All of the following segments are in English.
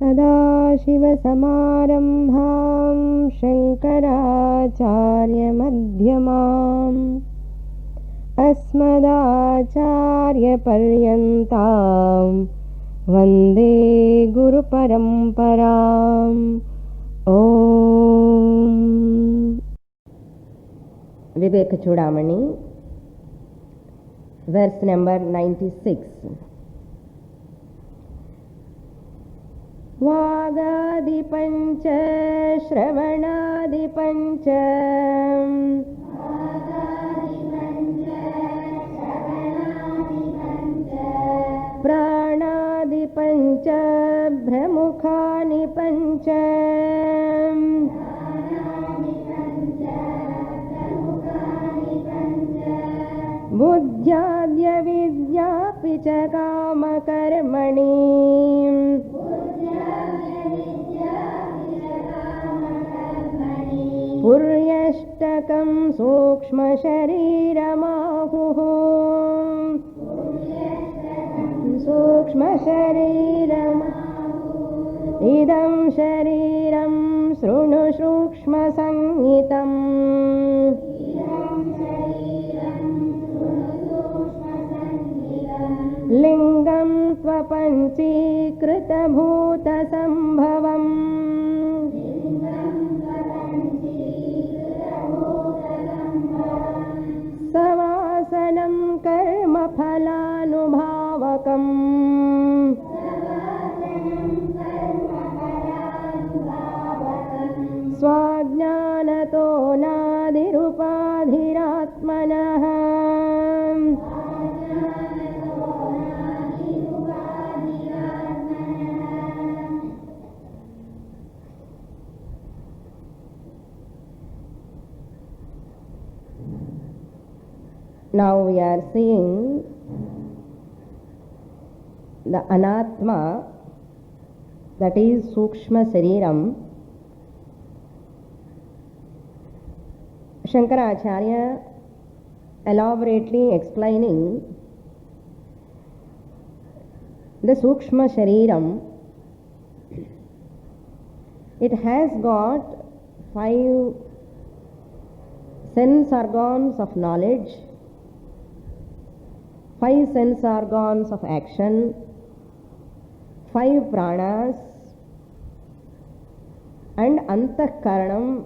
सदाशिवसमारम्भां शङ्कराचार्यमध्यमाम् अस्मदाचार्यपर्यन्तां वन्दे गुरुपरम्पराम्। ओम विवेक चूडामणि verse number 96. वागादिपञ्च श्रवणादिपञ्च प्राणादिपञ्च भ्रमुखानि पञ्च बुद्ध्याद्यविद्यापि च कामकर्मणि पुर्यष्टकं सूक्ष्मशरीरमाहुः सूक्ष्मशरीरम् इदं शरीरं शृणु सूक्ष्मसंहितम् लिंगं त्वपञ्चीकृतभूतसम्भवम् सवासनं कर्मफलानुभावकम् स्वाज्ञानतो नादिरुपाधिरात्मनः Now we are seeing the anatma, that is Sukshma Shariram. Shankaracharya elaborately explaining the Sukshma Shariram. It has got 5 sense organs of knowledge, 5 sense organs of action, 5 pranas, and antakaranam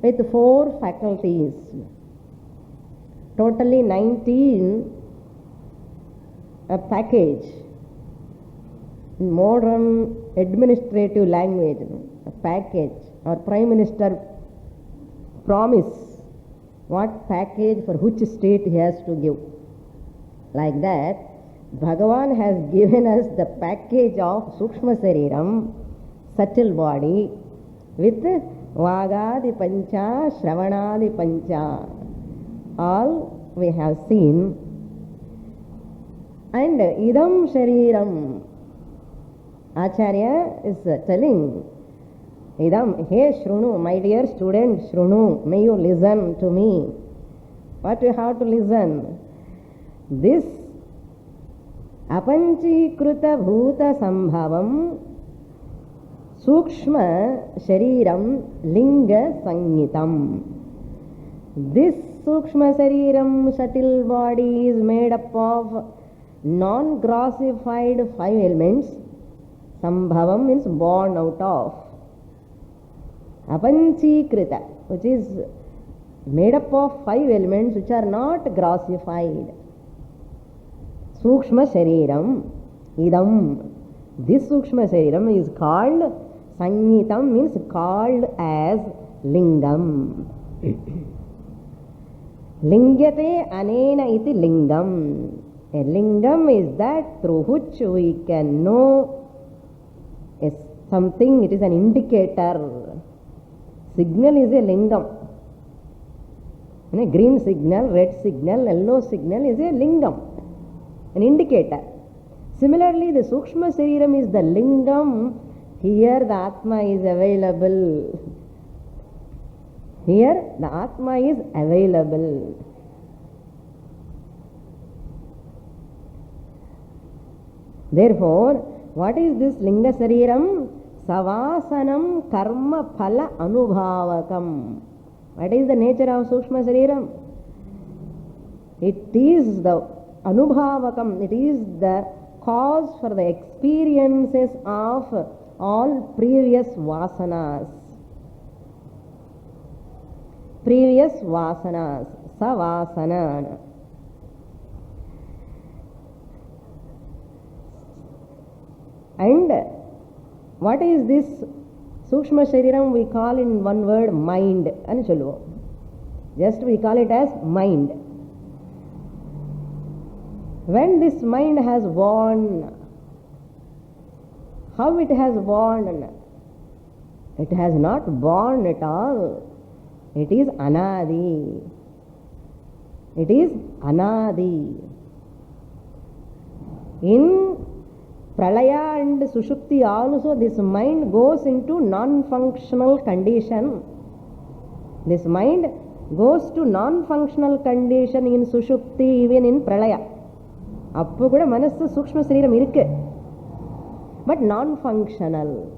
with 4 faculties. Totally 19, a package. In modern administrative language, a package. Our Prime Minister promise what package for which state he has to give. Like that, Bhagavan has given us the package of Sukshma Shariram, subtle body, with Vagadi Pancha, Shravanadi Pancha. All we have seen. And Idam Shariram, Acharya is telling, Idam, hey Shrunu, my dear student Shrunu, may you listen to me. What you have to listen? This apanchikruta bhuta sambhavam sukshma shariram linga sangitam. This sukshma shariram, subtle body, is made up of non-grossified 5 elements. Sambhavam means born out of. Apanchikrita, which is made up of 5 elements which are not grossified. Sukshma Shariram, Idam. This Sukshma Shariram is called Sangitam, means called as Lingam. Lingyate anena iti Lingam. A Lingam is that through which we can know something, it is an indicator. Signal is a Lingam. A green signal, red signal, yellow signal is a Lingam, an indicator. Similarly, the Sukshma Shariram is the Lingam. Here the Atma is available. Here the Atma is available. Therefore, What is this linga shariram? Savasanam karma phala anubhavakam. What is the nature of sukshma shariram? It is the anubhavakam, it is the cause for the experiences of all previous vasanas. Previous vasanas, savasana. And what is this sukshma shariram? We call in one word mind. Just we call it as mind. When this mind has born, how it has born? It has not born at all. It is anadi. It is anadi. In Pralaya and Sushupti also this mind goes into non-functional condition. This mind goes to non-functional condition in Sushupti, even in Pralaya. Appo kuda manassu sukshma shariram irukku, but non-functional.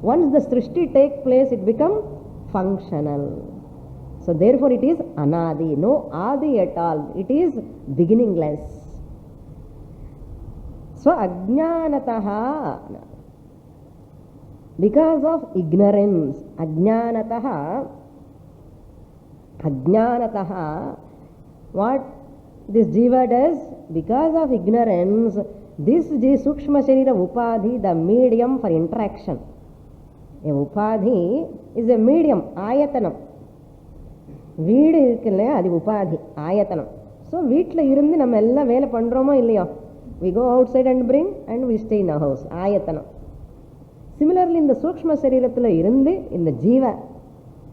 Once the srishti take place, it becomes functional. So therefore it is anadi, no adi at all. It is beginningless. So ajnanataha, because of ignorance, ajnanataha, what this jiva does, because of ignorance, this sukshma sharira upadhi, the medium for interaction. A upadhi is a medium, ayatanam. Veedu irukilla, adi upadhi, ayatanam. So veetla irundi nam ella vela pandromo illaya. We go outside and bring, and we stay in a house. Ayatanam. Similarly, in the sukshma sharirathula irundi, in the jiva,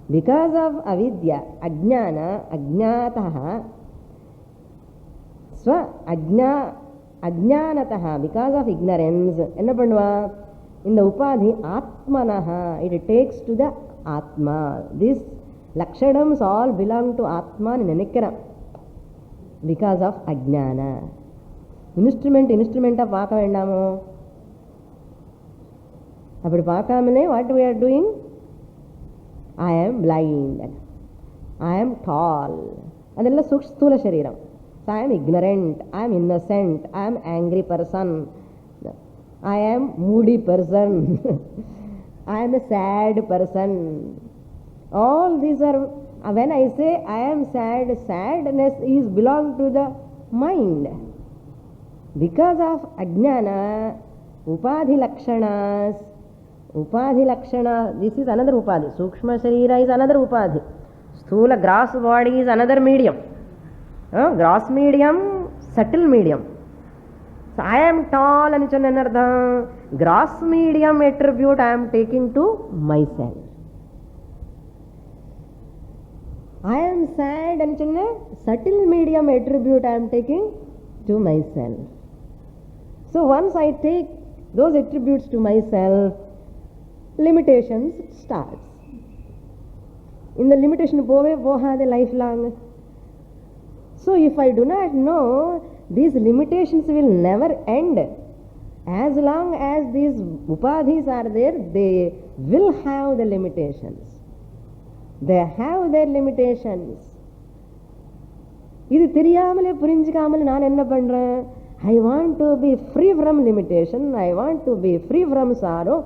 because of avidya, ajnana, ajnataha, swa ajnanataha, because of ignorance, enna pannuva? In the upadhi, atmanaha, it takes to the atma. These lakshanams all belong to atma nenikkaram because of ajnana. Instrument paaka vendamo. Appudu paakamane, what we are doing? I am blind, I am tall. Adella sthula shariram. So I am ignorant, I am innocent, I am angry person, I am moody person, I am a sad person. All these are, when I say I am sad, sadness is belong to the mind. Because of ajnana, upadhi lakshana, this is another upadhi. Sukshma sharira is another upadhi. Sthula gross body is another medium. Gross medium, subtle medium. So I am tall and gross medium attribute I am taking to myself. I am sad and subtle medium attribute I am taking to myself. So once I take those attributes to myself, limitations starts. In the limitation the lifelong. So if I do not know, these limitations will never end. As long as these upadhis are there, they will have the limitations. They have their limitations. இது தெரியாமலே புரிஞ்சிக்காமலே நான் என்ன பண்றேன்? I want to be free from limitation. I want to be free from sorrow.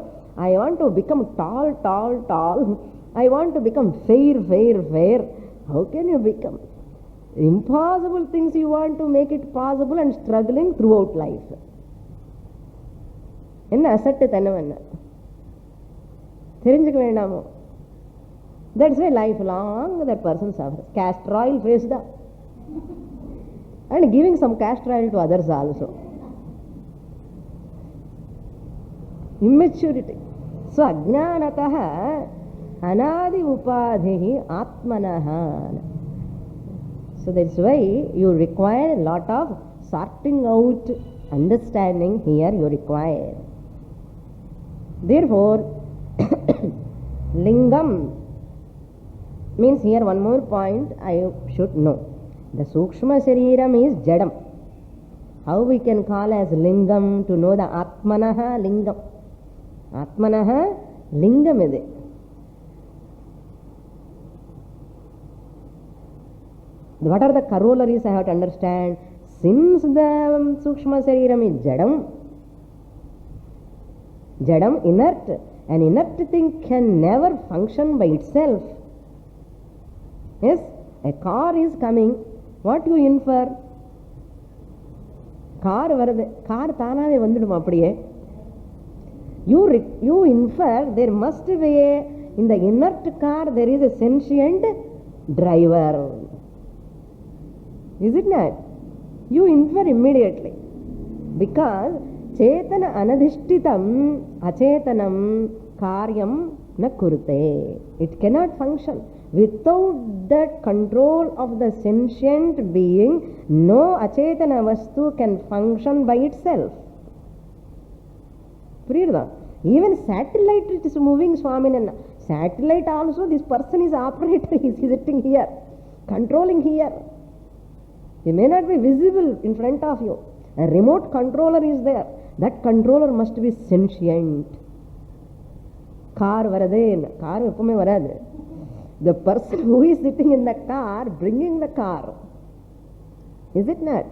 I want to become tall. I want to become fair. How can you become? Impossible things you want to make it possible and struggling throughout life. என்ன அசட்டு தனம் என்ன தெரிஞ்சுக்க வேண்டாமோ? That's why lifelong that person suffers. Castor oil face da. And giving some castor oil to others also. Immaturity. So ajnanataha anadi upadhihi atmanaha. So that's why you require a lot of sorting out, understanding here you require. Therefore, lingam means here one more point I should know. The sukshma shariram is jadam. How we can call as lingam to know the Atmanaha lingam. Atmanaha lingam ide. What are the corollaries I have to understand? Since the Sukshma Shariram is Jadam, inert, an inert thing can never function by itself. Yes, a car is coming. What you infer? Car தானாவே வந்துடும் அப்படியே. You infer there must be in the inert car there is a sentient driver. Is it not? You infer immediately. Because chetana anadhishtitam acetanam karyam na kurte. It cannot function. Without the control of the sentient being, no achetana vastu can function by itself. Even satellite is moving, Swaminana. Satellite also, this person is operator, he is sitting here, controlling here. He may not be visible in front of you. A remote controller is there. That controller must be sentient. Car varadena. Car eppume varadu. The person who is sitting in the car, bringing the car. Is it not?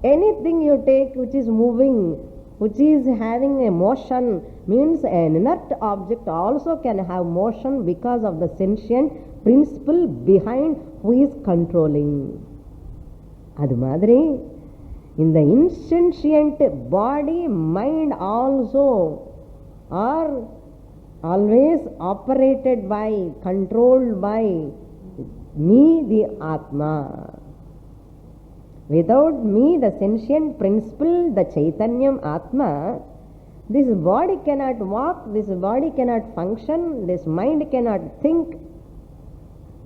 Anything you take which is moving, which is having a motion, means an inert object also can have motion because of the sentient principle behind who is controlling. Adu madri, in the insentient body, mind also are always operated by, controlled by me, the Atma. Without me, the sentient principle, the Chaitanyam Atma, this body cannot walk, this body cannot function, this mind cannot think.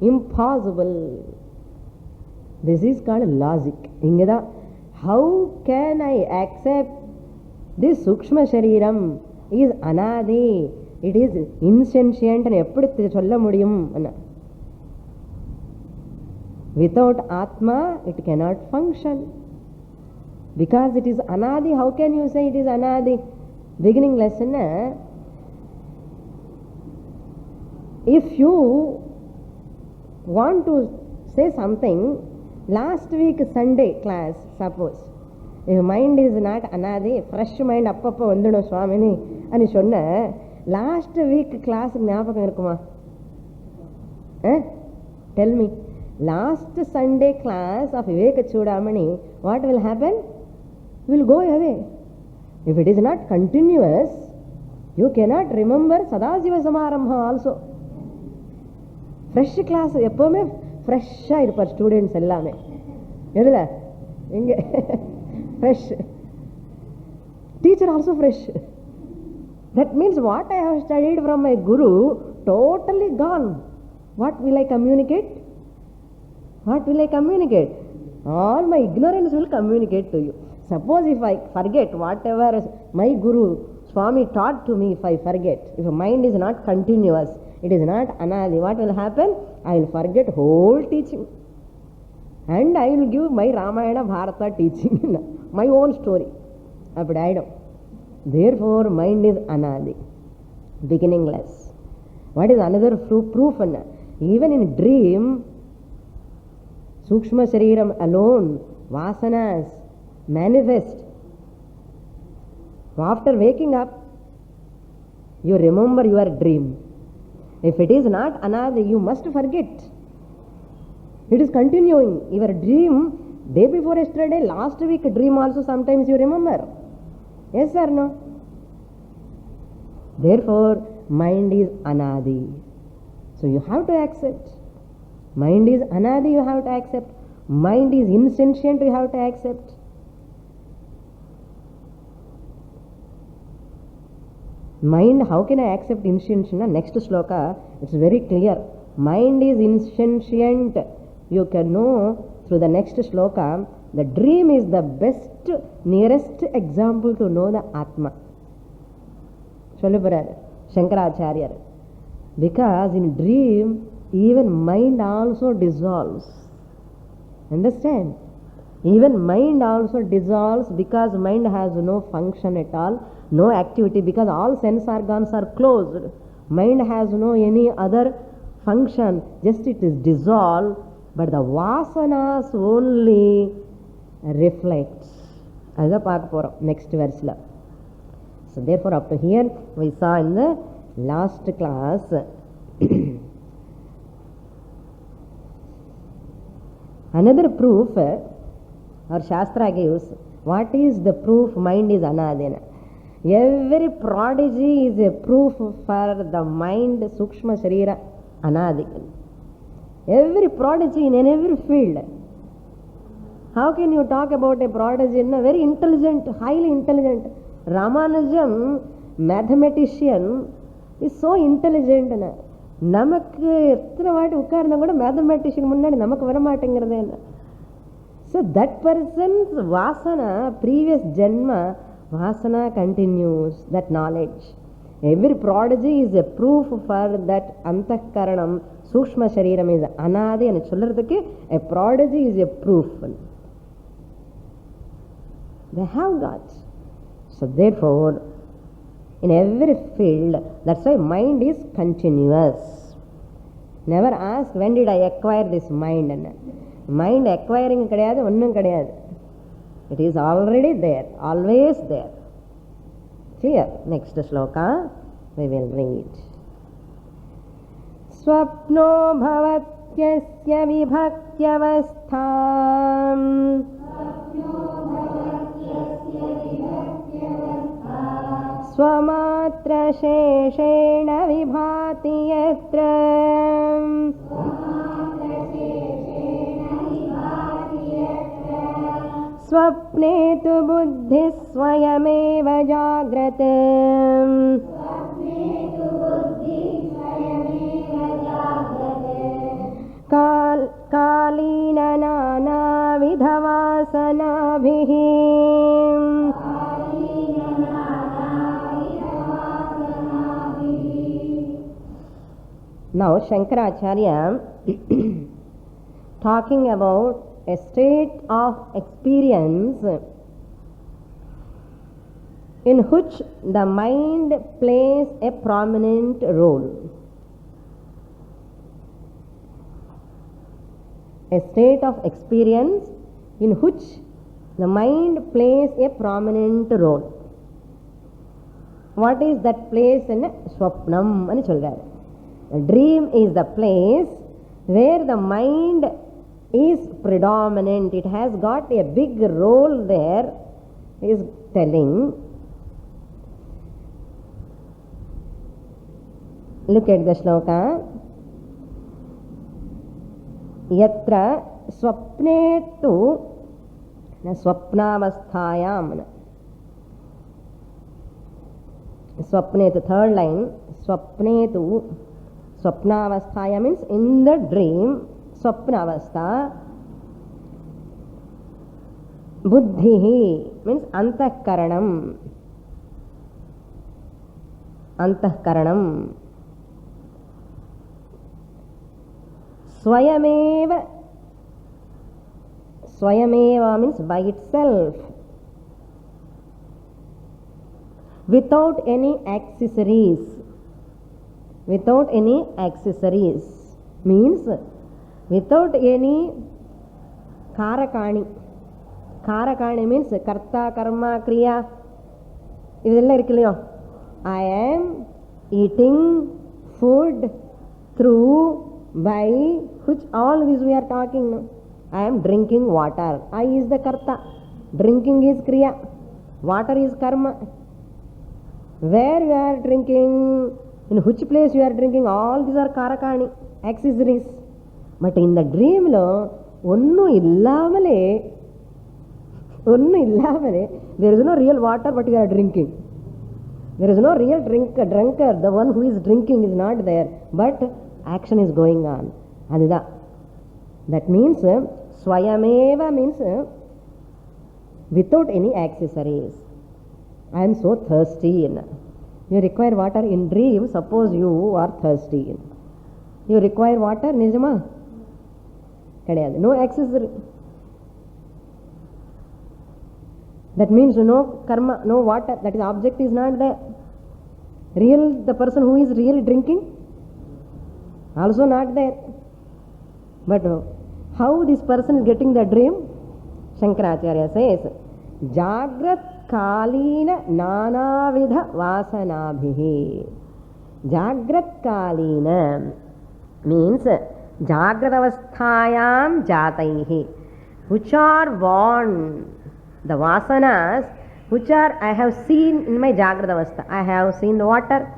Impossible. This is called logic. Ingeda, how can I accept this Sukshma Shariram is Anadi? It is insentient and eppadi solla mudiyum. Without Atma, it cannot function. Because it is Anadi, how can you say it is Anadi? Beginning lesson, if you want to say something, last week Sunday class, suppose, if mind is not Anadi, fresh mind appappa vandudum Swamini, ani sonna, last week class ஞாபகம் இருக்குமா? Tell me. Last Sunday class of Viveka Chudamani, what will happen? Will go away. If it is not continuous, you cannot remember Sadasiva Samarambha also. Fresh class, எப்பவுமே ஃப்ரெஷ்ஷாக இருப்பார் students எல்லாமே. எதில்? இங்கே fresh. Teacher also fresh. That means what I have studied from my guru, totally gone. What will I communicate? What will I communicate? All my ignorance will communicate to you. Suppose if I forget whatever my guru Swami taught to me, if I forget, if mind is not continuous, it is not anadi, what will happen? I will forget whole teaching. And I will give my Ramayana Bharata teaching, my own story. Therefore, mind is anadi, beginningless. What is another proof? Even in dream, Sukshma Shariram alone, vasanas, manifest. After waking up, you remember your dream. If it is not anadi, you must forget. It is continuing. Your dream, day before yesterday, last week dream also sometimes you remember. Yes or no? Therefore, mind is anadi. So you have to accept. Mind is anadi, you have to accept. Mind is insentient, you have to accept. Mind, how can I accept insentient? Next sloka, it's very clear. Mind is insentient. You can know through the next sloka, the dream is the best, nearest example to know the Atma. Shankaracharya. Because in dream, even mind also dissolves. Understand? Even mind also dissolves because mind has no function at all, no activity, because all sense organs are closed. Mind has no any other function, just it is dissolved, but the vasanas only reflects. Adha paaka porom next verse la. So therefore up to here we saw in the last class another proof our Shastra gives. What is the proof mind is anadina? Every prodigy is a proof for the mind Sukshma Sharira anadikal. Every prodigy in every field. How can you talk about a prodigy? Very intelligent, highly intelligent. Ramanujam, mathematician, is so intelligent. நமக்கு எத்தனை வாட்டி உட்கார்ந்தா கூட mathematician முன்னாடி நமக்கு வரமாட்டேங்கிறதே இல்லை. So that person's vasana, previous janma vasana continues, that knowledge. Every prodigy is a proof for that antakaranam, sukshma shariram is anadi and சொல்றதுக்கு a prodigy is a proof. They have got. So therefore, in every field, that's why mind is continuous. Never ask when did I acquire this mind. Mind acquiring கிடையாது, ஒன்றும் கிடையாது. It is already there, always there. Clear? Next shloka we will read. Swapno bhavatyasya vibhakyavastham swamatra sheshena vibhati yatra स्वप्ने तु बुद्धि स्वयमेव जाग्रत कालीन नानाविधवासनाभिः Now Shankaracharya talking about a state of experience in which the mind plays a prominent role. A state of experience in which the mind plays a prominent role. What is that place? In Swapnam ani solraru. The dream is the place where the mind is predominant. It has got a big role there. He is telling. Look at the shloka. Yatra swapnetu swapnavasthayam. Swapnetu, third line. Swapnetu swapnavasthaya means in the dream. Swapnavastha. Buddhihi means antakaranam. Antakaranam. Swayameva. Swayameva means by itself. Without any accessories. Without any accessories means without any karakani. Karakani means karta, karma, kriya. இதெல்லாம் இருக்கு இல்லையோ. I am eating food through, by, which all this we are talking now. I am drinking water. I is the karta. Drinking is kriya. Water is karma. Where you are drinking, in which place you are drinking, all these are karakani, accessories. But in the dream lo onnu illamale, there is no real water but you are drinking. There is no real drunker. The one who is drinking is not there, but action is going on. Adida. That means swayameva means without any accessories. I am so thirsty. You require water in dream. Suppose you are thirsty. You require water, nijama? No accessory. That means no karma, no water, that is object is not there. The person who is really drinking, also not there. But how this person is getting the dream? Shankaracharya says, Jagrat Kalina Nanavidha Vasanabhihi. Jagrat Kalina means Jagratavasthayam Jataihi, which are born, the vasanas, which are I have seen in my Jagratavastha. I have seen the water,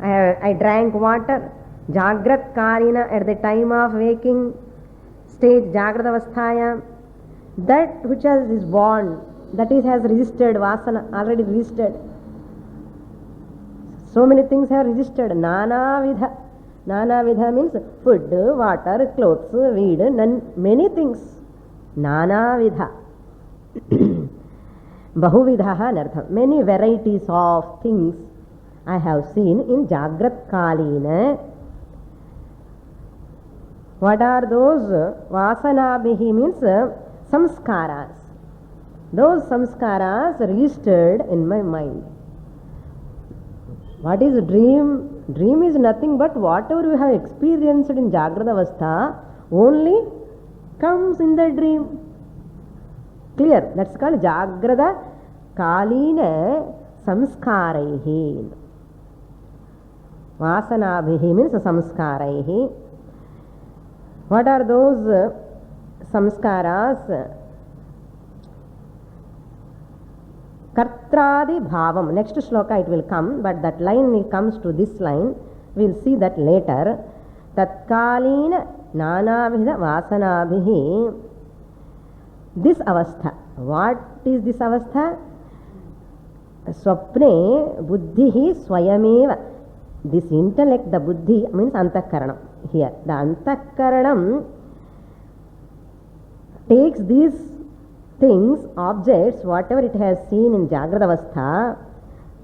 I drank water. Jagrat Kalina, at the time of waking stage, Jagratavasthayam, that which is born, that is has registered, vasana, already registered. So many things have registered. Nana vidha. Nana vidha means food, water, clothes, weed, many things. Nana vidha. Bahuvidhaha nartham. Many varieties of things I have seen in Jagrat Kalina. What are those? Vasanabhihi means samskaras. Those samskaras registered in my mind. What is dream? Dream is nothing but whatever you have experienced in Jagrata Avastha only comes in the dream. Clear? That's called Jagrata Kalina Samskaraihi. Vasanabhihi means samskaraihi. What are those samskaras? Kartradi bhavam. Next shloka it will come, but that line comes to this line. We will see that later. Tatkalina nanavida vasanabhihi. This avastha. What is this avastha? Swapne buddhihi swayameva. This intellect, the buddhi, means antakaranam. Here, the antakaranam takes these things, objects, whatever it has seen in Jagrata Avastha,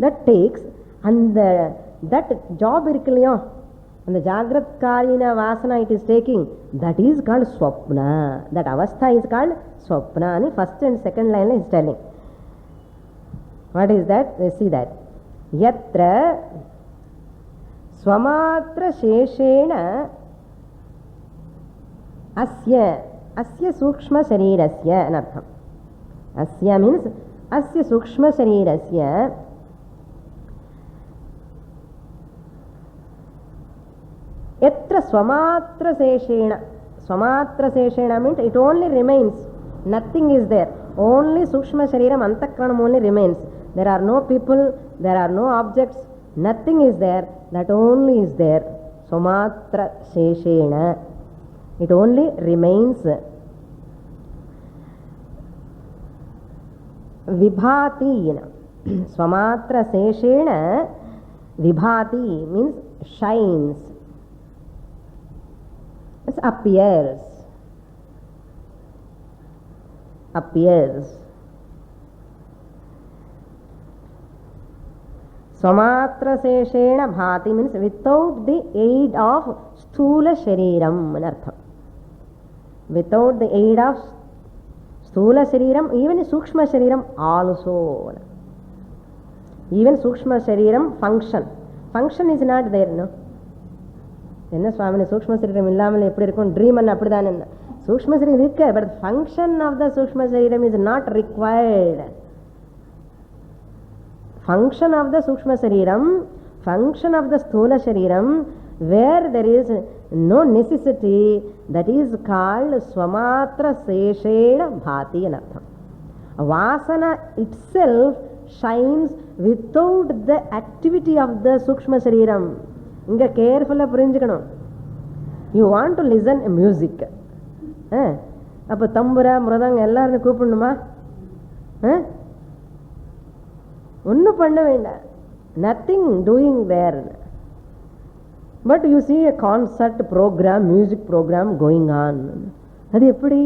that takes, and that job irukliyo, and the Jagrat Kalina Vasana it is taking, that is called Swapna. That Avastha is called Swapna. And first and second line is telling. What is that? We see that. Yatra Swamatra Sheshena Asya Sukshma Sharirasya anartham. Asya means Asya Sukshma Sharirasya Yatra Swamatra Sheshena. Swamatra Sheshena means it only remains. Nothing is there. Only Sukshma Shariram Antakranam only remains. There are no people, there are no objects, nothing is there. That only is there. Swamatra Sheshena. It only remains. Vibhati. Swamatra Sheshena Vibhati means shines. It appears. Swamatra Sheshena Bhati means without the aid of Sthula Shariram anartham. Without the aid of Sthula Shariram, even Sukshma Shariram also. Even Sukshma Shariram function. Function is not there, no? என்ன சுவாமினி சூக்ஷ்ம சரீரம் இல்லாமல் எப்படி இருக்கும் dream and அப்படிதான் என்ன சூக்ஷ்ம சரீரம் இருக்கு பட் ஃபங்க்ஷன் ஆஃப் த சூக்ஷ்ம சரீரம் is not required. Function of the Sukshma Shariram, function of the Sthula Shariram, where there is no necessity, that is called Swamatra Sheshena Bhati anartham. Vasana itself shines without the activity of the Sukshma Shariram. Inga carefully புரிஞ்சுக்கணும். You want to listen music. அப்போ தம்புரா மிருதங்க எல்லாரும் கூப்பிடணுமா? ஒன்றும் பண்ண வேண்டாம். Nothing doing there. But you see a concert program, music program going on. அது எப்படி?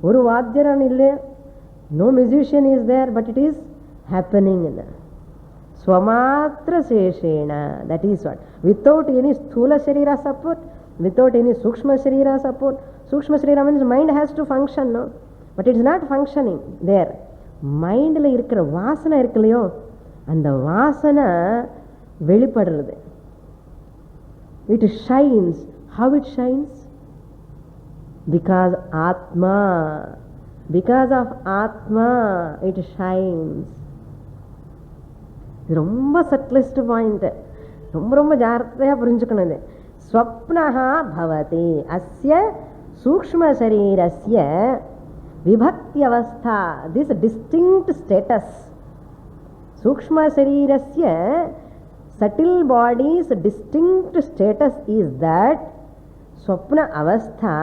ஒரு வாத்தியரான் இல்லை, no musician is there, but it is happening. Swamatra Sheshena, that is what. Without any Sthula Sharira support, without any Sukshma Sharira support. Sukshma Sharira means mind has to function, no? But it is not functioning there. மைண்டில் இருக்கிற வாசனை இருக்கு இல்லையோ, அந்த வாசனை வெளிப்படுறது. It shines. How it shines? Because atma, because of atma it shines. இது ரொம்ப சட்லிஸ்ட் பாயிண்ட், ரொம்ப ரொம்ப ஜாகிரதையாக புரிஞ்சுக்கணும். இது ஸ்வப்னஹா பவதி அஸ்ய சூக்ஷ்ம சரீரஸ்ய விபக்தி அவஸ்தா. திஸ் டிஸ்டிங்க்ட் ஸ்டேட்டஸ் சூக்ஷ்ம சரீரஸ்ய subtle body's distinct status is that swapna avastha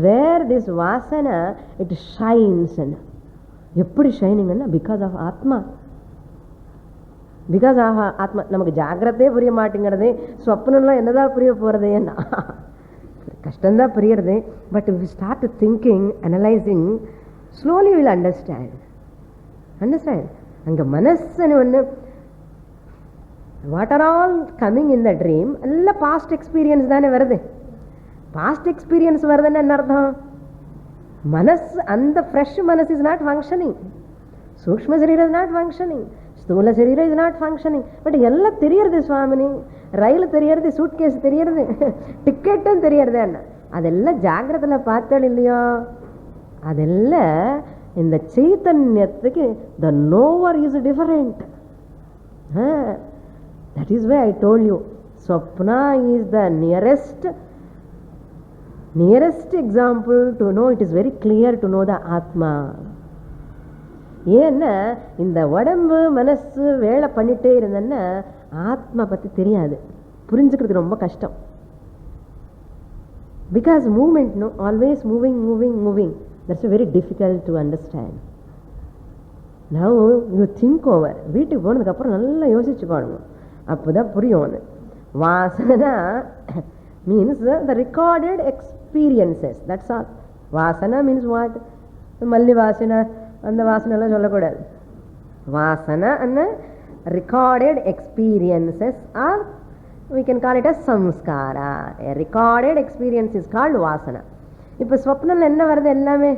where this vasana it shines. எப்படி ஷைனிங்னா பிகாஸ் ஆஃப் ஆத்மா. பிகாஸ் ஆஃப் ஆத்மா. நமக்கு ஜாகிரதையே புரிய மாட்டேங்கிறது, ஸ்வப்னம்லாம் என்னதான் புரிய போகிறது, என்ன கஷ்டம்தான் புரியுறது. But we start thinking, analysing, slowly will understand. அங்கே மனசுன்னு ஒன்று, what are all coming in the dream எல்லாம் பாஸ்ட் எக்ஸ்பீரியன்ஸ் தானே வருது. பாஸ்ட் எக்ஸ்பீரியன்ஸ் வருதுன்னு என்ன அர்த்தம்? மனசு, அந்த ஃப்ரெஷ் மனசு இஸ் நாட் ஃபங்க்ஷனிங். சூக்ஷ்ம சரீரம் இஸ் நாட் ஃபங்க்ஷனிங், ஸ்தூல சரீரம் இஸ் நாட் ஃபங்க்ஷனிங். பட் எல்லாம் தெரியறது சுவாமினி, ரயில் தெரியறது, சூட் கேஸ் தெரியறது, டிக்கெட்டும் தெரியறது. என்ன அதெல்லாம் ஜாகிரதையில் பார்த்தால் இல்லையோ, அதெல்லாம் இந்த சைத்தன்யத்துக்கு the knower is different. That is why I told you, Swapna is the nearest example to know. It is very clear to know the Atma. ஏன்னா இந்த உடம்பு மனசு வேலை பண்ணிட்டே இருந்தேன்னா ஆத்மா பற்றி தெரியாது, புரிஞ்சுக்கிறது ரொம்ப கஷ்டம். Because moment, no, always moving, that's very difficult to understand. Now you think over. வீட்டுக்கு போனதுக்கப்புறம் நல்லா யோசிச்சுக்கோங்க, அப்போதான் புரியும். அது vasana means the recorded experiences, that's all. Vasana means what? மல்லி வாசனை அந்த வாசனைலாம் சொல்லக்கூடாது. Vasana and recorded experiences, or we can call it as samskara. A recorded experience is called vasana. இப்போ ஸ்வப்னம் என்ன வருது? எல்லாமே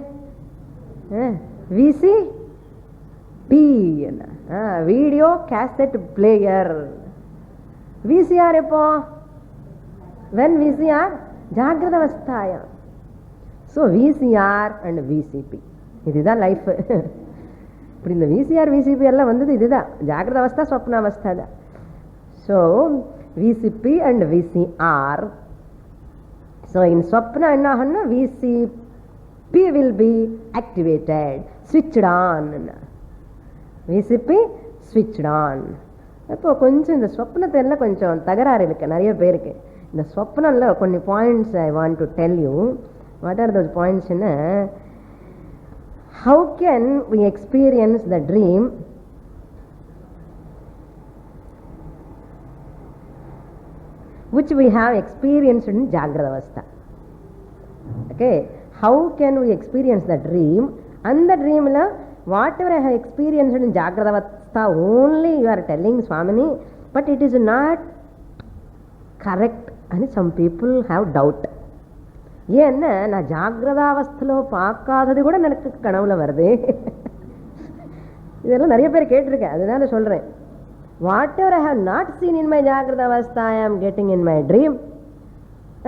VCP, video cassette player. VCR எப்போ? வென் விசிஆர் ஜாகிரத அவஸ்தாயா. ஸோ விசிஆர் அண்ட் விசிபி, இதுதான் லைஃப். இப்படி இந்த விசிஆர் விசிபி எல்லாம் வந்தது இதுதான், ஜாகிரத அவஸ்தா ஸ்வப்ன அவஸ்தா தான். So VCB and VCR. So in Swapna என்ன ஆகும்னா VCB will be activated, switched on. VCB switched on. இப்போ கொஞ்சம் இந்த ஸ்வப்னத்தை எல்லாம் கொஞ்சம் தகராறு இருக்கு நிறைய பேருக்கு. இந்த ஸ்வப்னில் కొన్ని points I want to tell you. What are those பாயிண்ட்ஸ்னா, how can we experience the dream which we have experienced in Jagrata Avastha? Okay, how can we experience the dream? And the dream la whatever I have experienced in Jagrata Avastha only you are telling Swamini, but it is not correct, and some people have doubt. ஏன்னா நான் ஜாகிரதாவஸ்தில் பார்க்காதது கூட எனக்கு கனவுல வருது. இதெல்லாம் நிறைய பேர் கேட்டிருக்கேன், அதனால சொல்கிறேன். Whatever I have not seen in my jagrata avastha I am getting in my dream.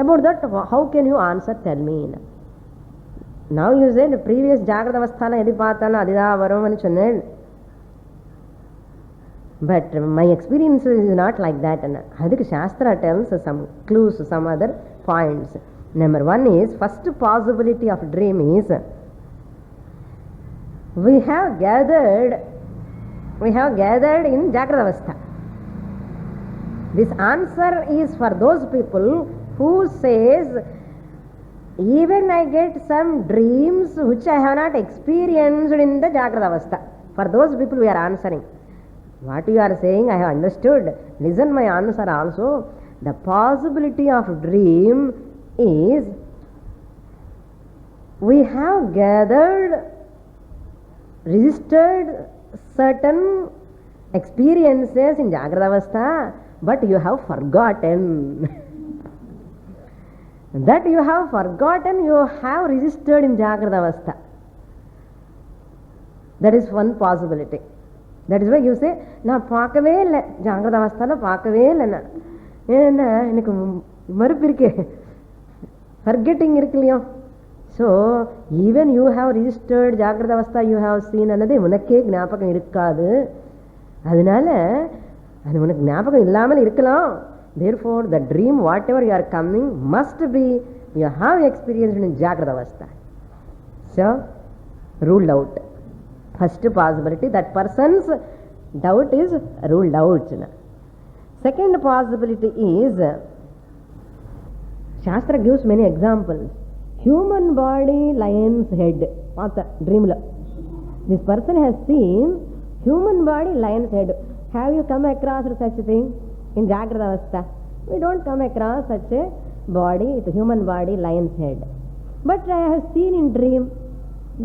About that how can you answer? Tell me. Now you say previous jagrata அவஸ்தால எது பார்த்தாலும் அதுதான் வரும்னு சொன்னேன். But my experience is not like that. அதுக்கு shastra tells some clues, some other points. Number one is, first possibility of dream is, we have gathered in Jagrata Avastha. This answer is for those people who says, even I get some dreams which I have not experienced in the Jagrata Avastha. For those people we are answering. What you are saying I have understood. Listen my answer also. The possibility of dream is, we have gathered, registered certain experiences in Jagrata Avastha, but you have forgotten. That you have forgotten, you have registered in Jagrata Avastha. That is one possibility. That is why you say, நான் பார்க்கவே இல்லை, ஜாகிரத அவஸ்தாவில் பார்க்கவே இல்லைண்ணா. ஏன்னா எனக்கு மறுப்பு இருக்கே, ஃபர்கெட்டிங் இருக்கு இல்லையோ. So even you have registered ஜாகிரத அவஸ்தா யூ ஹாவ் சீன் ಅನ್ನೋದೇ உனக்கே ஞாபகம் இருக்காது. அதனால அது உனக்கு ஞாபகம் இல்லாமல் இருக்கலாம். Therefore the dream whatever you are coming must be you have experienced in Jagrata Avastha. So ruled out. First possibility, that person's doubt is ruled out. Second possibility is, Shastra gives many examples. Human body, lion's head. Dream. This person has seen human body, lion's head. Have you come across such a thing in Jagrata Avastha? We don't come across such a body, it's a human body, lion's head. But I have seen in dream.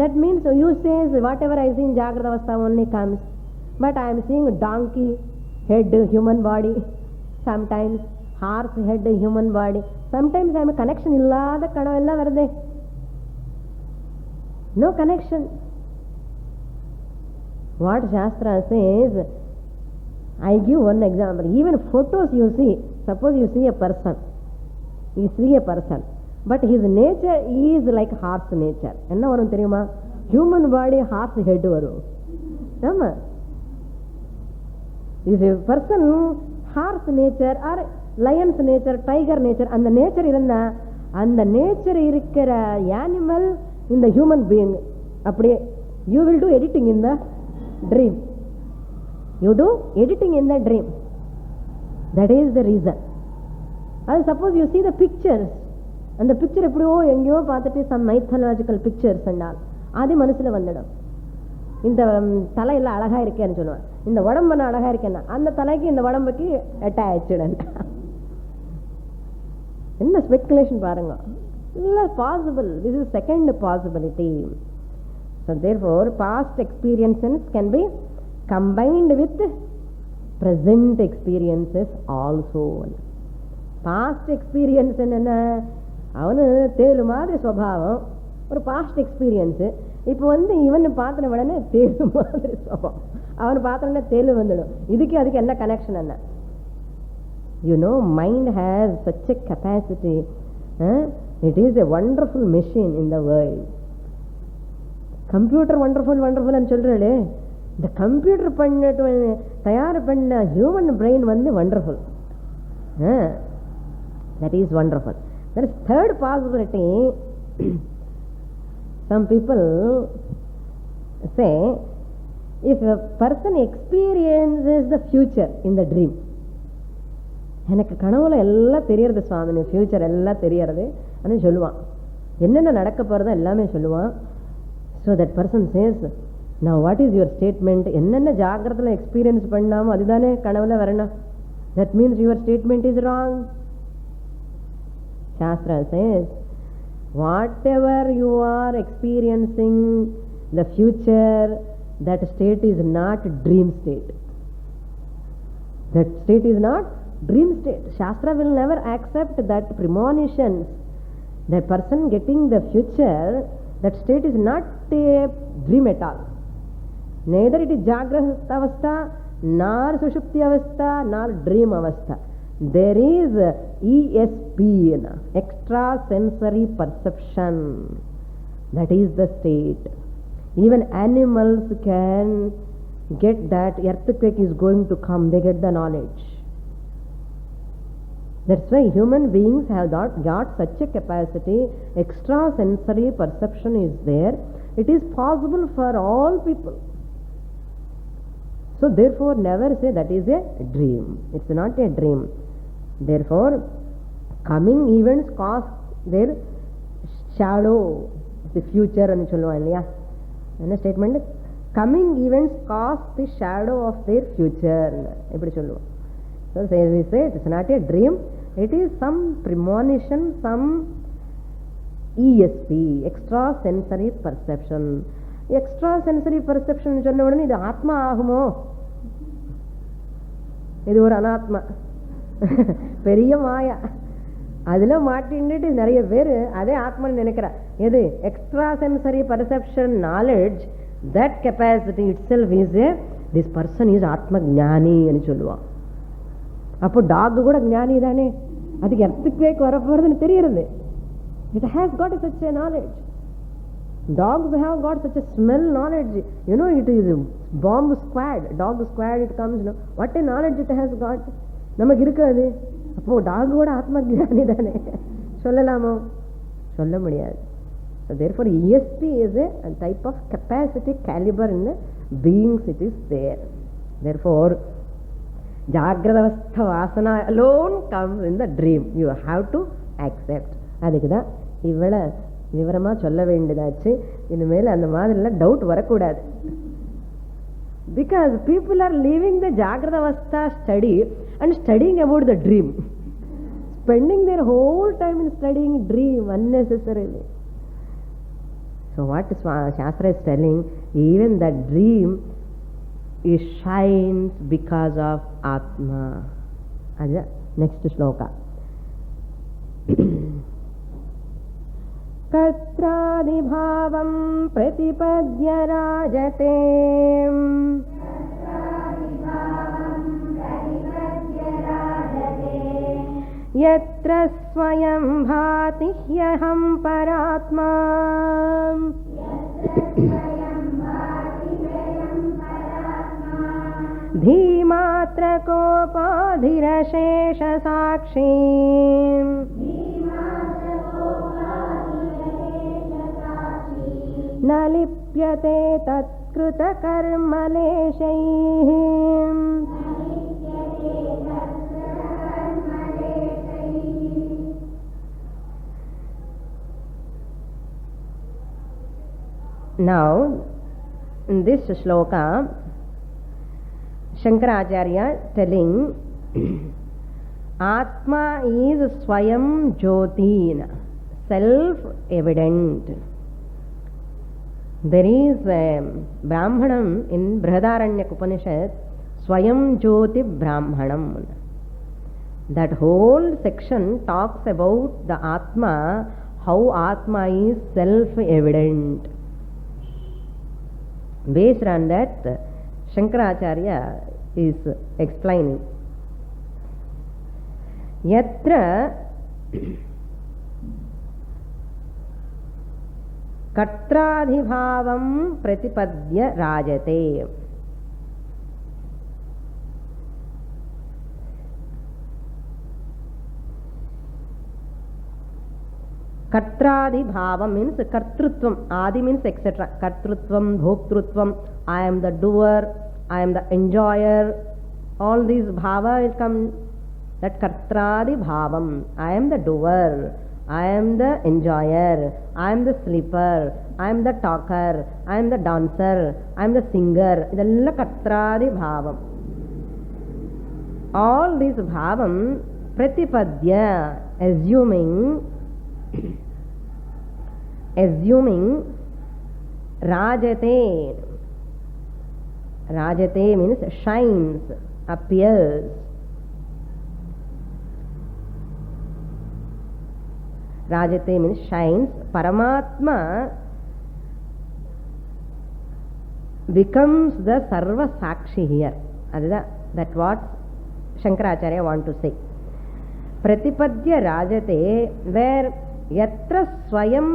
That means you say whatever I see in Jagrata Avastha only comes. But I am seeing donkey head, human body. Sometimes horse head, human body. Sometimes I am a connection illada kanavella varde. No connection. What Shastra says, I give one example. Even photos you see, suppose you see a person, but his nature is like horse nature. Enna varum theriyuma? Human body, horse head varum. Amma, if a person horse nature or lion's nature, tiger nature, and the nature irundha, and the nature irukira animal in the human being, appadi you will do editing in the dream. You do editing in the dream. That is the reason. And suppose you see the pictures, and the picture எப்படியோ எங்கேயோ பார்த்துட்டு some mythological pictures and all, அது மனசில் வந்துடும். இந்த தலையெல்லாம் அழகா இருக்கேன்னு சொல்லுவேன், இந்த உடம்பு நான் அழகா இருக்கேன்னா அந்த தலைக்கு இந்த உடம்புக்கு அட்டாச்சுடன். என்ன ஸ்பெகுலேஷன் பாருங்க. இல்லை possible. This is second possibility. So therefore past experiences can be combined with present experiences also. Past experience என்ன, அவனு தேலு மாதிரி சுவாவம், ஒரு பாஸ்ட் எக்ஸ்பீரியன்ஸு. இப்போ இவன் பார்த்தின உடனே தேலு மாதிரி சுவாவம், அவனு பார்த்தோன்னா தேலு வந்துடும். அதுக்கு என்ன கனெக்ஷன் என்ன? You know, mind has such a capacity. It is a wonderful machine in the world. Computer wonderful and சொல்றே, இந்த கம்ப்யூட்டர் தயார் பண்ண human brain wonderful. That is wonderful. There is third possibility. Some people say, if a person experiences the future in the dream, எனக்கு கனவுல எல்லாம் தெரியறது சுவாமி, future எல்லாம் தெரியறது அப்படின்னு சொல்லுவான். என்னென்ன நடக்க போறதோ எல்லாமே சொல்லுவான். So that person says, now what is your statement? என்னென்ன ஜாகிரத்தில் எக்ஸ்பீரியன்ஸ் பண்ணாமோ அதுதானே கனவுல வரணும். That means your statement is wrong. Shastra says, whatever you are experiencing the future, that state is not dream state. That state is not dream state. Shastra will never accept that premonitions. That person getting the future, that state is not a dream at all. Neither it is Jagrata Avastha, nor Sushupti Avastha, nor dream Avastha. There is ESP, extra sensory perception. That is the state. Even animals can get that earthquake is going to come, they get the knowledge. That's why human beings have got such a capacity. Extra sensory perception is there. It is possible for all people. So therefore never say that is a dream. It's not a dream. Therefore coming events cause their shadow, the future and சொல்லுவான் இல்லையா, என்ன statement? coming events cause the shadow of their future எப்படி சொல்லுவோம். So we say it's not a dream, it is some premonition, some ESP, extra sensory perception. Extra sensory perception சொன்ன உடனே இது ஆத்மா ஆகுமோ? இது ஒரு அனாத்மா, பெரிய மாயா. அதில் மாட்டின்ட்டு நிறைய பேர் அதே ஆத்மான்னு நினைக்கிறா. எது extra sensory perception knowledge, that capacity itself is a, this person is atma gnani ani சொல்லுவான். அப்போ டாக் கூட ஞானி தானே, அதுக்கு எர்த்குவேக் வரப்போறதுன்னு தெரியுது. It has got such a knowledge. Dogs have got such a smell knowledge. You know, it is bomb squad, dog squad, it comes, you know, what a knowledge it has got. நமக்கு இருக்காது. அப்போ talk கூட ஆத்ம ஞானி தானே சொல்லலாமோ? சொல்ல முடியாது. So therefore ESP is a type of capacity caliber in the beings, it is there. Therefore Jagradavastha Vasana alone comes in the dream. You have to accept. அதுக்கு தான் இவ்வளோ விவரமாக சொல்ல வேண்டியதாச்சு. இனிமேல் அந்த மாதிரிலாம் டவுட் வரக்கூடாது. Because people are leaving the Jagradavastha study and studying about the dream. Spending their whole time in studying dream unnecessarily. So what Shastra is telling, even that dream it shines because of Atma. That's next shloka. Katradibhavam pratipadya rajate yatra swayam bhati hyaham paratma धीमात्र कोपाधिरशेष साक्षी न लिप्यते तत्कृत कर्मलेशैः. Now in this shloka Shankaracharya telling Atma is Swayam Jyotin, self-evident. There is a Brahmanam in Brihadaranyaka Upanishad, Swayam Jyoti Brahmanam. That whole section talks about the Atma, how Atma is self-evident. Based on that, Shankaracharya is explaining Yatra Katradhibhavam Pratipadya Rajate. Katradhibhavam means Kartrutvam. Adi means etc. Kartrutvam, Bhoktrutvam. I am the doer, I am the enjoyer. All these bhava will come. That Kartradhibhavam. I am the doer, I am the enjoyer, I am the sleeper, I am the talker, I am the dancer, I am the singer. Idella Kartradhibhavam. All these bhavam Pratipadya, assuming Rajate. Rajate means shines, appears. Rajate means shines. Paramatma becomes the Sarva Sakshi here. That's what Shankaracharya want to say. Pratipadya Rajate, where Yatra Swayam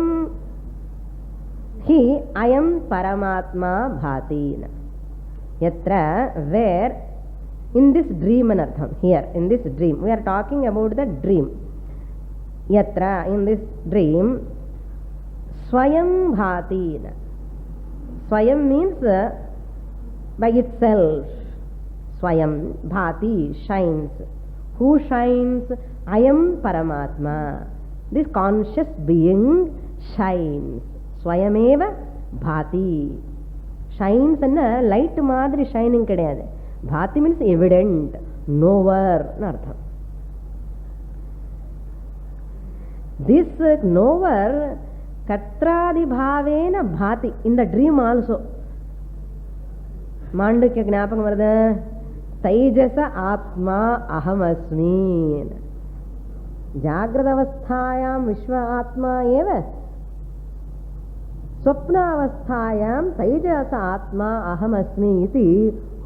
Hi Ayam Paramatma Bhati. Yatra, where in this dream anartham, here in this dream, we are talking about the dream. Yatra, in this dream, Swayam Bhati. Swayam means by itself. Swayam Bhati, shines. Who shines? Ayam Paramatma. This conscious being shines. Swayameva Bhati. Shines and light madri shining kadayadu. Bhati means evident, knower nartham. This knower Katradhibhavena Bhati, in the dream also. Mandukya gnapakam varada Taijasa Atma Ahamasmi. Jagradavasthayam Vishwa Atma eva Swapnavasthayam Taijasa Atma Ahamasmi iti.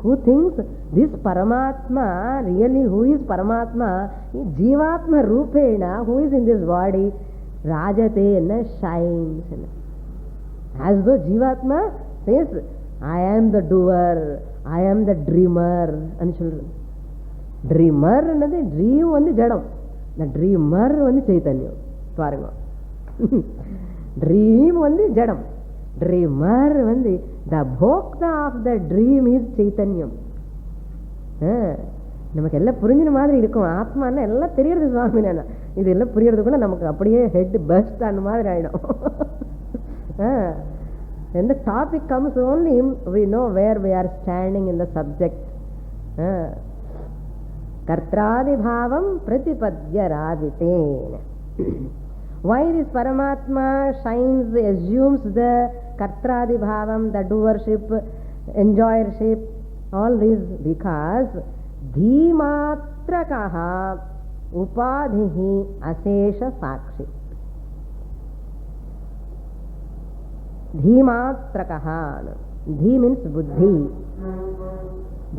Who thinks this Paramatma, really who is Paramatma, Jivatma Rupena, who is in this body, Rajate shines. As though Jivatma says, I am the doer, I am the dreamer. And children, dreamer and the dream on the Jadam, the dreamer on the Chaitanya. Dream on the Jadam, dreamer on the bhokta of the dream is Chaitanyam. நமக்கு எல்லாம் புரிஞ்சின மாதிரி இருக்கும். ஆத்மானா எல்லாம் தெரியறது சுவாமி. இது எல்லாம் புரியறதுக்குள்ள நமக்கு அப்படியே ஹெட் பஸ்ட் அந்த மாதிரி ஆயிடும். When the topic comes only, we know where we are standing in the subject. Kartradi bhavam pratipadya radite. Why this Paramatma shines, assumes the Kartradi bhavam, the doership, enjoyership, all this? Because Dhimatrakaha upadhihi asesha sakshi. Dhimatrakaha. Dhi means buddhi.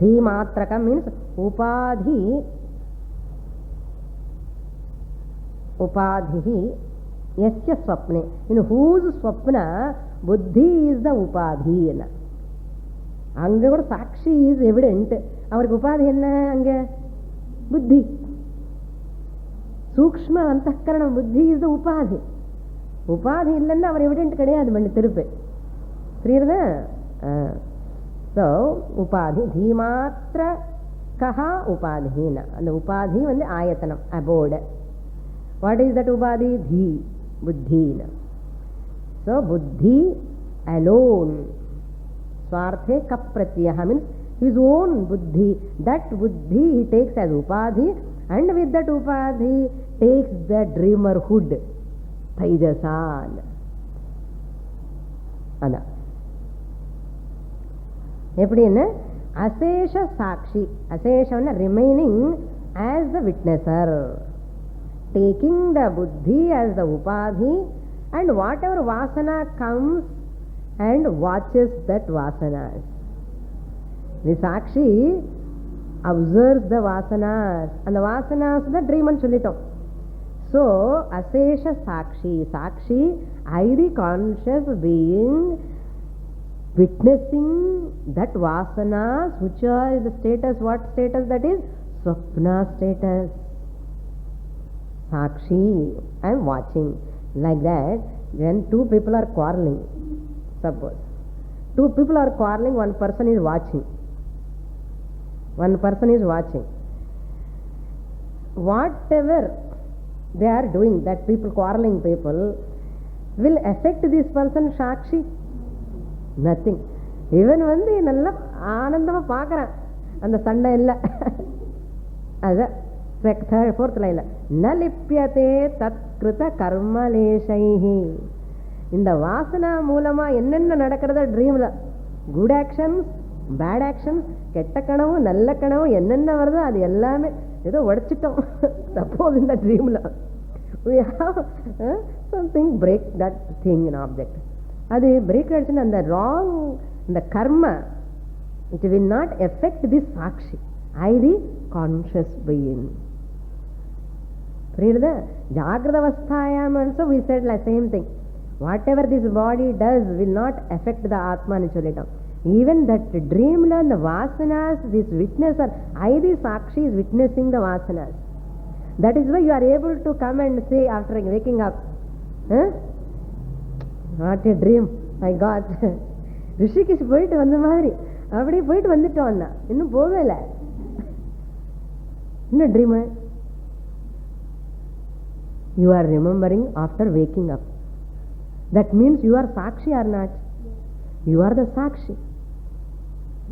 Dhimatraka means upadhi. Upadhihi yasya swapne. In whose swapna buddhi is the upadhi. Anga kuda sakshi is evident. Avarku upadhi enna anga buddhi. Sukshma antahkarana buddhi is the upadhi. உபாதி இல்லைன்னா அவர் evident கிடையாது. மண்ணு திருப்பு புரியுறதா? So உபாதி தீமாத்திர கஹா உபாதினா, அந்த உபாதி வந்து ஆயத்தனம், abode. What is that upadhi? The புத்தினா. ஸோ புத்தி அலோன் ஸ்வார்த்தே கப் பிரத்யஹ means his own buddhi. That buddhi he takes as upadhi, and with that upadhi takes the dreamerhood. Taijasan. Ada. எப்படின்னு அசேஷ சாட்சி. அசேஷம்னா remaining as the witnesser, taking the buddhi as the upadhi, and whatever vasana comes and watches that vasanas. The sakshi observes the vasanas, and the vasanas the dream and சொல்லிட்டோம். So, asesha sakshi. Sakshi, highly conscious being, witnessing that vasanas, which are the status, what status that is? Swapna status. Sakshi, I am watching. Like that, when two people are quarreling, suppose. Two people are quarreling, one person is watching. One person is watching. Whatever they are doing, that people, quarreling people, will affect this person Sakshi? Nothing. Even வந்து நல்ல ஆனந்தமா பார்க்கறான், அந்த சண்டை இல்லை. அத fourth line நலிப்யதே தத்கிருத கர்மலேஷைஹி. இந்த வாசனா மூலமா என்னென்ன நடக்கிறத ட்ரீம்ல, குட் ஆக்ஷன்ஸ், பேட் ஆக்ஷன்ஸ், கெட்ட கனவு, நல்ல கனவு, என்னென்ன வருதோ அது எல்லாமே ஏதோ உடைச்சிட்டோம். சப்போஸ் இந்த ட்ரீம்ல we have something break that thing in object. அது பிரேக் ஆயிடுச்சுன்னா அந்த ராங், இந்த கர்ம, it will not affect this சாட்சி, highly conscious being. புரியுதா? ஜாகிரத அவஸ்தாயாம் also we said like same thing. Whatever this body does will not affect the atma ன்னு சொல்லிட்டோம். Even that dreamla and the vasanas, this witnesser, highly sakshi is witnessing the vasanas. That is why you are able to come and say after waking up, what a dream I got. Rishikesh போயிட்டு வந்த மாதிரி அப்படியே போயிட்டு வந்துட்டோம். இன்னும் போகல, இன்னும் dream. You are remembering after waking up. That means you are sakshi or not? You are the sakshi.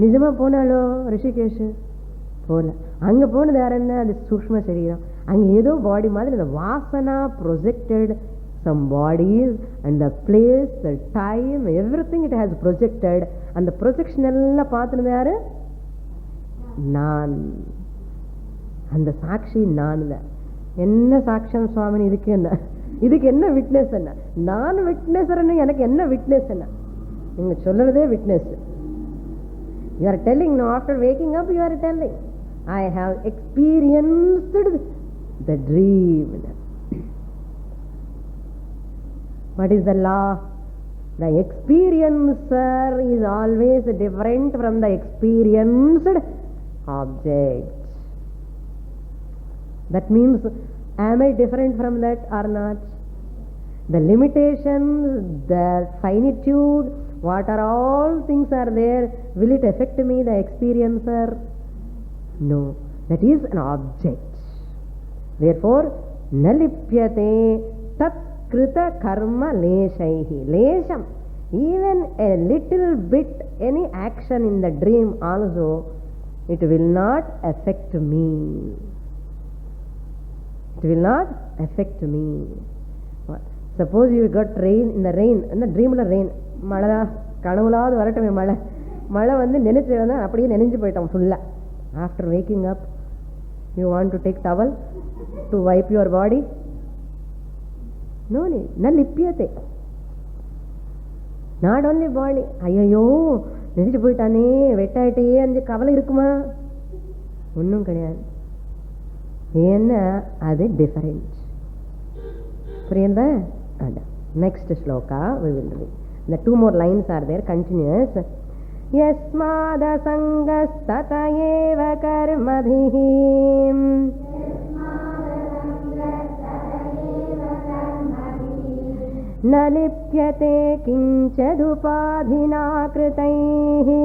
நிஜமா போனாலோ ரிஷிகேஷ் போல, அங்க போனது யார்? என்ன? அது சூக்ஷ்ம சரீரம். அங்க ஏதோ பாடி மாதிரி அந்த Vasana projected some bodies and the place, the time, everything it has projected. அந்த ப்ரொஜெக்ஷன் எல்லாம் பார்த்துனது யாரு? நான். அந்த சாட்சி நான் தான். என்ன சாட்சியம் சுவாமி இதுக்கு? என்ன இதுக்கு என்ன விட்னஸ் என்ன? நான் விட்னஸ்ன்னு எனக்கு என்ன விட்னஸ் என்ன? நீங்க சொல்றதே witness. You are telling now, after waking up you are telling, I have experienced the dream. What is the law? The experiencer is always different from the experienced object. That means, am I different from that or not? The limitations, the finitude, what are all things are there, will it affect me, the experiencer? No, that is an object. Therefore, nalipyate tat krita karma leshaihi. Lesham, even a little bit, any action in the dream also, it will not affect me. It will not affect me. Suppose you got rain, in the rain, in the dream rain, மழை கனவுலாவது வரட்டுமே, மழை வந்து நினைச்சு வந்து அப்படியே நினைஞ்சு போயிட்டோம் ஃபுல்லா. After waking up you want to take towel to wipe your body? No need. ந லிப்பியதே. நாட் ஓன்லி பாடி. ஐயோ நினைச்சு போயிட்டானே, வெட்டாயிட்டே அந்த கவலை இருக்குமா? ஒன்றும் கிடையாது. ஏன்னா அது டிஃபரெண்ட். புரியுதா? அதான் next shloka we will read. The two more lines are there, continuous. Yasmada sangastata eva karmabhihi na lipyate kinchadupadhina kritaihi.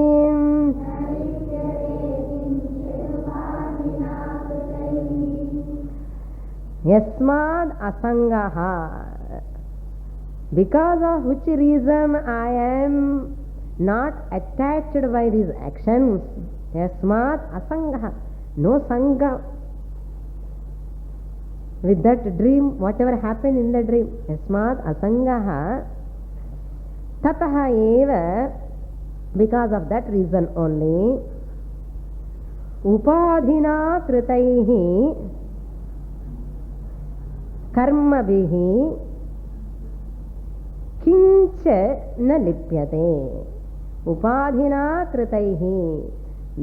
Yasmad asangaha, because of which reason I am not attached by these actions. Yasmat asangaha, no sangha with that dream, whatever happened in the dream. Yasmat asangaha tataha eva, because of that reason only, upadhina kritaihi karmabhihi kincha na lipyate. Upadhina kritaihi,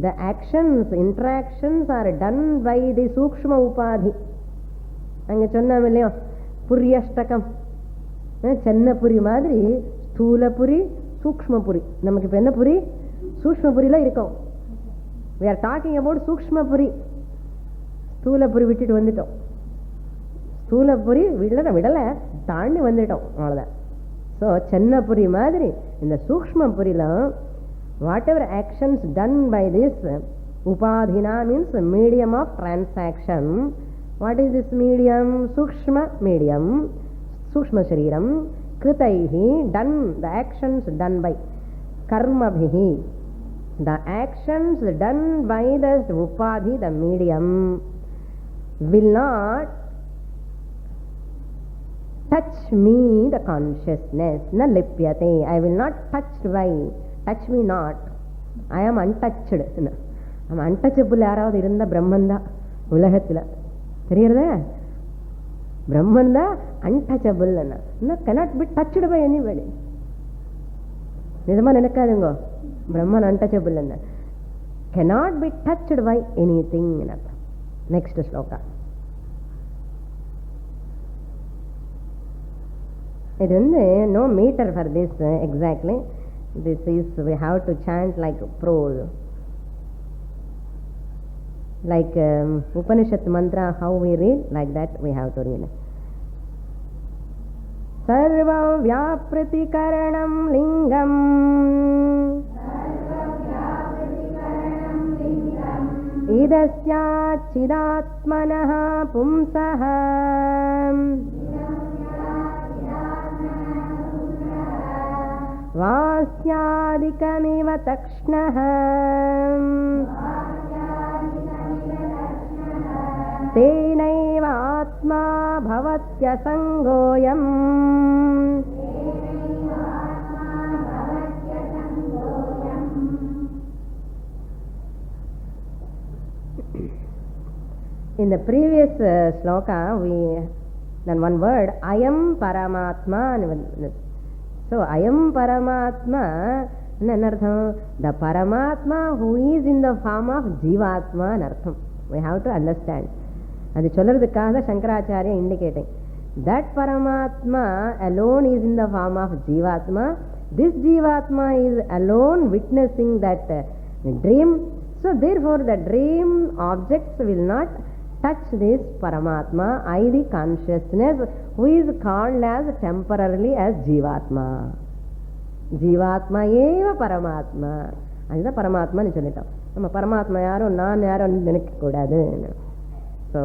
the actions, interactions are done by the sukshma upadhi. அங்கே சொன்னாம இல்லையோ புரியஷ்டகம், சென்னபுரி மாதிரி ஸ்தூலபுரி சூக்ஷ்மபுரி. நமக்கு இப்போ என்ன புரி? சூக்ஷ்மபுரியில இருக்கோம். we are talking about சூக்ஷ்மபுரி. ஸ்தூலபுரி விட்டுட்டு வந்துட்டோம். ஸ்தூலபுரி விடலை, தாண்டி வந்துட்டோம், அவ்வளோதான். ஸோ சென்னபுரி மாதிரி இந்த சூக்ஷ்மபுரியில whatever actions done by this உபாதினா means medium of transaction. What is this medium? Sukshma medium, sukshma sariram. கிருதைஹி, done, the actions done by. கர்மபிஹி, the actions done by the upadhi, the medium, will not touch me, the consciousness. Na lipyate, I will not touch by, touch me not. I am untouched. I am untouchable. யாராவது இருந்த பிரம்மன் தான் உலகத்தில், தெரியுறதா? பிரம்மன் தான் untouchable. cannot be touched by anybody. நிஜமா நினைக்காதுங்க, பிரம்மன் untouchable cannot be touched by anything. Next shloka. இது வந்து no meter for this exactly. This is, we have to chant like prose, like Upanishad mantra, how we read, like that we have to read. Sarvam vyaprati karanam lingam idasya chidatmanah pumsah வாஸ்யாதிகமிவ தக்ஷ்ணஹ தேனைவ ஆத்மா பவத்யசங்கோயம். In the previous sloka we Then one word, Ayam Paramatma. So Ayam Paramatma, the Paramatma who is in the form of Jivatma Nartham. We have to understand. Adi Cholarudukkaga Shankaracharya indicating that Paramatma alone is in the form of Jivatma. This Jivatma is alone witnessing that dream. So therefore the dream objects will not touch this Paramatma, the consciousness, who is called as temporarily as Jivatma. Jivatma eva Paramatma. That's Paramatma nu sollitom. Nama Paramatma yaro naan yaro nenakka koodadu. So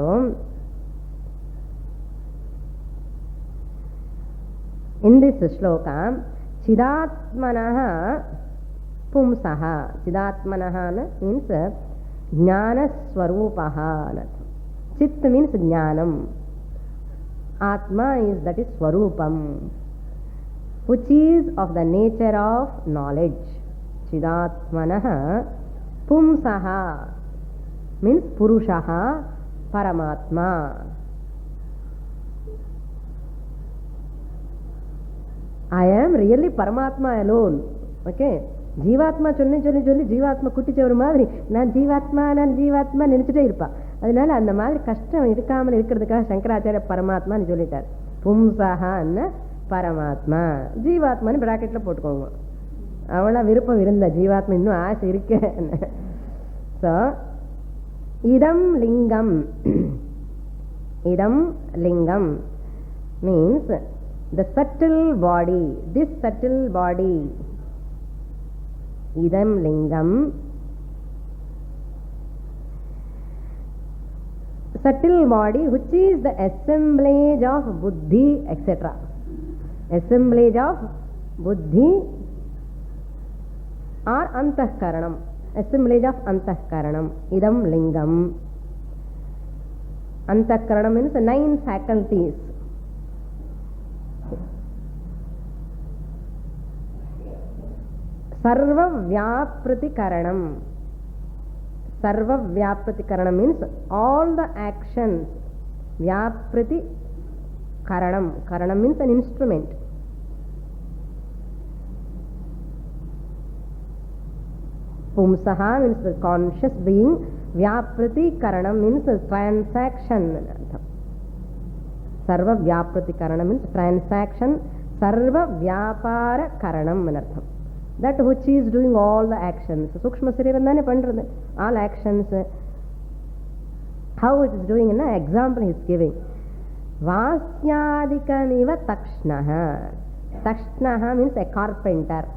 in this shloka, Chidatmanaha Pumsaha. Chidatmanaha means Jnana Swarupaha. Chit means Jnanam. Atma is, that is Swarupam, which is of the nature of knowledge. Chidatmanaha Pumsaha means Purushaha Paramatma. I am really Paramatma alone. Okay. Jivatma சொல்லி ஜீவாத்மா குட்டிச்ச ஒரு மாதிரி நான் ஜீவாத்மா நினைச்சிட்டே இருப்பா. அதனால அந்த மாதிரி கஷ்டம் இருக்காமல் இருக்கிறதுக்காக சங்கராச்சாரிய பரமாத்மான்னு சொல்லிட்டார். பும்சஹான்னு பரமாத்மா, ஜீவாத்மான்னு பிராக்கெட்ல போட்டுக்கோங்க. அவளா விருப்பம் இருந்த ஜீவாத்மா இன்னும் ஆசை இருக்கு. ஸோ இதம் லிங்கம் means the subtle body, this subtle body. Idam lingam, subtle body which is the assemblage of buddhi, etc. Assemblage of buddhi or antahkaranam. Assemblage of antahkaranam. Idam lingam. Antahkaranam means 9 faculties. Sarva Vyaprati Karanam means all the actions. Vyaprati Karanam means an instrument. Pumsaha means the conscious being. Vyaprati Karanam means transaction. Sarva Vyaprati Karanam means transaction. Sarva Vyapara Karanam. That which is doing all the actions. Sukshma Sariram thane pandrathu. All actions. How it is doing, an example he is giving. Vasyadikamiva takshnaha. Takshnaha means a carpenter.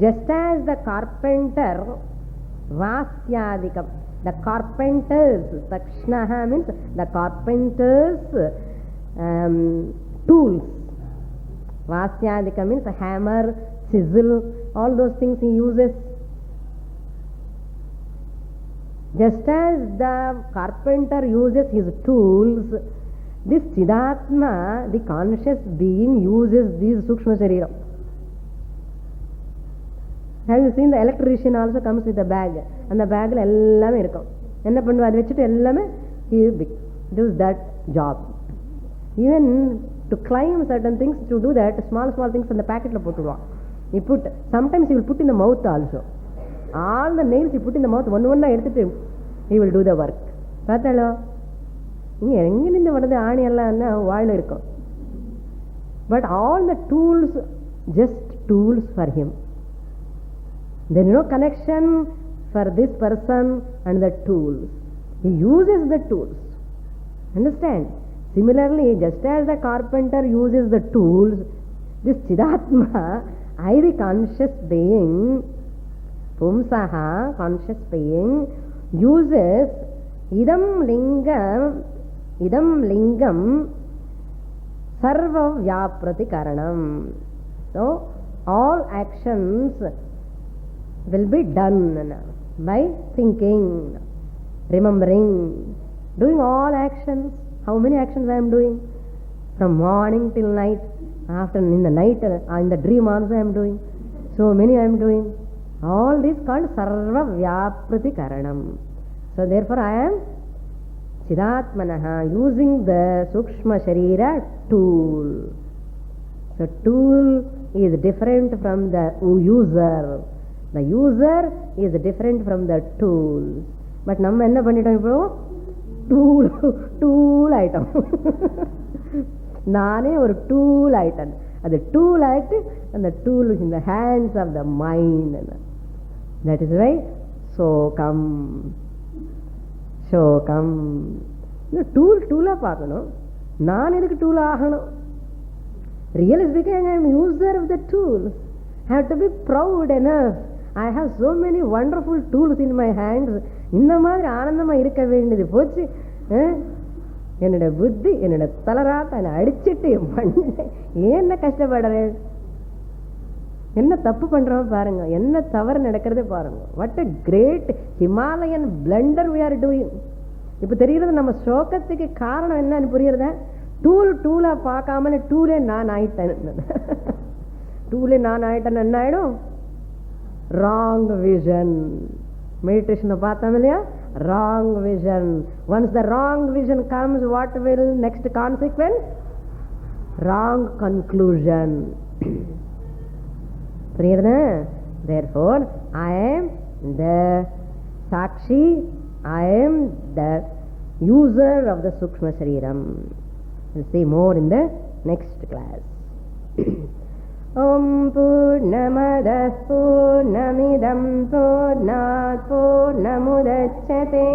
Just as the carpenter, Vasyadikam, the carpenters, takshnaha means the carpenters tools. Vasyadikam means a hammer, chisel, all those things he uses. Just as the carpenter uses his tools, this Chidatma, the conscious being, uses these Sukshma Shariram. Have you seen the electrician also comes with a bag, and the bag ellame irukum. Enna pannuva adu vechittu ellame he does that job. Even to climb certain things, to do that, small things in the packet la potuduva. He put, sometimes he will put in the mouth also. All the nails he put in the mouth, one edutittu he will do the work. Pathalo inga enginda vadadhu aani ella vaayila irukum. But all the tools, just tools for him. There is no connection for this person and the tools. He uses the tools. Understand? Similarly, just as the carpenter uses the tools, this Chidatma, the conscious being, Pumsaha, conscious being, uses idam lingam sarva vyaprati karanam. So, all actions will be done by thinking, remembering, doing all actions. How many actions I am doing? From morning till night. After in the night, in the dream also I am doing. So many I am doing. All this called Sarva Vyaprati Karanam. So therefore I am Chidatmanaha, using the Sukshma Sharira tool. So tool is different from the user. The user is different from the tool. But நம்ம என்ன பண்ணிட்டோம் இப்போ? Tool ஆயிட்டோம். நானே ஒரு tool ஆயிட்டேன். அது tool ஆயிட்டு அந்த tool in the hands of the mind. That is why சோகம் இந்த டூலா பார்க்கணும். நான் எதுக்கு டூல் ஆகணும்? Real is because I am user of the tool. I have to be proud enough. I have so many wonderful tools in my hands. இந்த மாதிரி ஆனந்தமா இருக்க வேண்டியது போச்சு. என்னோட புத்தி என்னோட தலராத்த என்னை அடிச்சுட்டு ஏன் கஷ்டப்படுறேன்? என்ன தப்பு பண்றோம் பாருங்க, என்ன தவறு நடக்கிறது பாருங்க. What a great Himalayan blunder we are doing. இப்ப தெரிகிறது நம்ம சோகத்துக்கு காரணம் என்னன்னு புரியுறதா? டூலா பார்க்காம டூலே நான் ஆயிட்டேன். என்ன ஆயிடும்? Wrong vision. மெடிடேஷனை பார்த்தோம் இல்லையா? Wrong vision. Once the wrong vision comes, what will next consequence? Wrong conclusion. புரியுறதா? Therefore, I am the Sakshi, I am the user of the Sukshma Shariram. We'll see more in the next class. Om Purnamada Purnamidam Purnat Purnamudachyate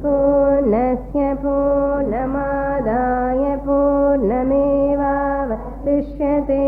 Purnasya Purnamadaya Purnameva Vasishyate